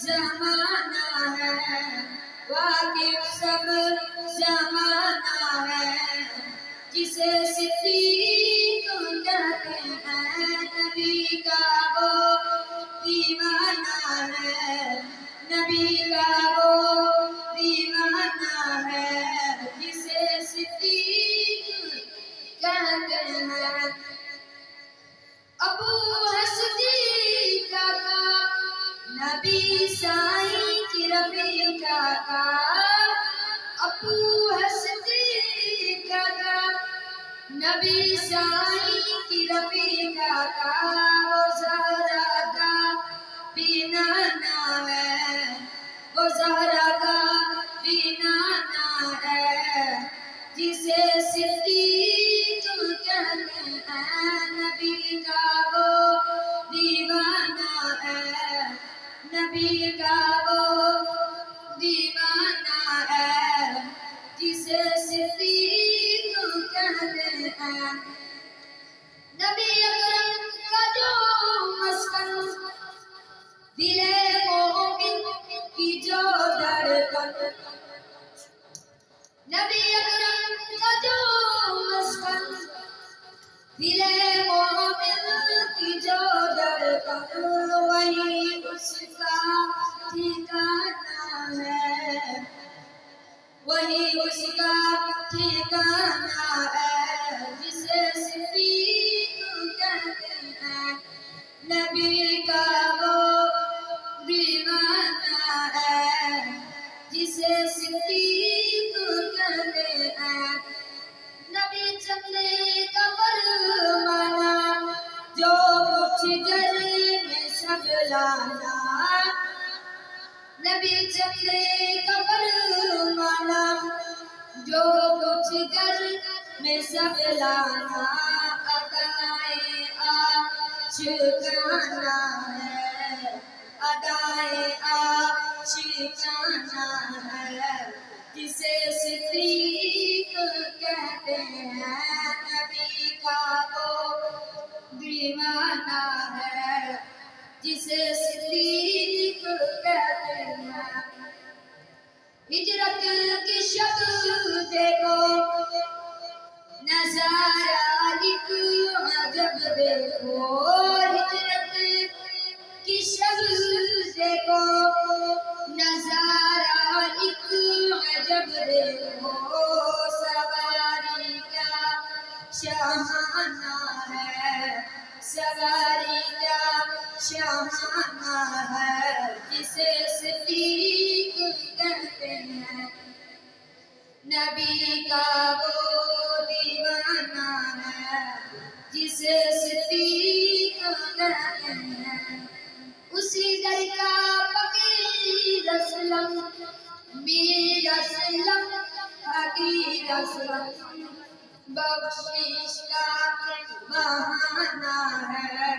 زمانہ ہے، واقف سب زمانہ ہے، جسے صدیق کہتے ہیں، نبی کا وہ دیوانہ ہے، نبی کا وہ دیوانہ ہے، جسے صدیق کہتے ہیں۔ ابو صدیق کا نبی سائیں کی رفیق کا، ابو صدیق کا نبی سائیں کی رفیق کا، وہ زہرا کا بھی نانا ہے، وہ زہرا کا بھی نانا ہے، جسے صدیق کہتے ہیں، نبی کا وہ دیوانہ ہے، نبی کا وہ دیوانہ ہے، جسے صدیق کہتے ہیں۔ نبی اکرم کا جو مسکن، دل مومن کی جو دھڑکن، نبی اکرم کا جو مسکن، دل مومن کی جو دھڑکن، وہی اس کا ٹھکانہ ہے، وہی اس کا ٹھکانہ ہے، جسے صدیق کہتے ہیں، نبی کا وہ دیوانہ ہے، جسے صدیق کہتے ہیں۔ نبی چلنے کا فرمانا، جو کچھ گھر میں سب لانا، نبی چلنے کا فرمانا، جو کچھ گھر میں سب لانا، ادائے عاشقانہ ہے، ادائے عاشقانہ ہے، جسے صدیق کہتے ہیں، نبی کا وہ دیوانہ ہے، جسے صدیق کہتے ہیں۔ ہجرت کی شب دیکھو، نظارہ ایک عجب دیکھو، ہجرت کی شب دیکھو، نظارہ ایک عجب دیکھو، سواری کیا شاہانہ ہے، سواری کیا شاہانہ ہے، جسے صدیق کہتے ہیں، نبی کا وہ دیوانہ ہے، جسے صدیق کہتے ہیں۔ اسی در کا فقیر اسلم، میر اسلم، فقیر اسلم، بخشش کا بہانہ ہے،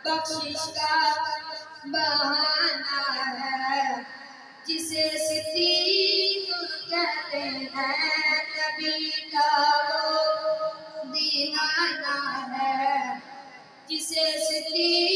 بخشش کا بہانہ ہے، جسے صدیق کہتے ہیں، نبی کا وہ دیوانہ ہے، جسے صدیق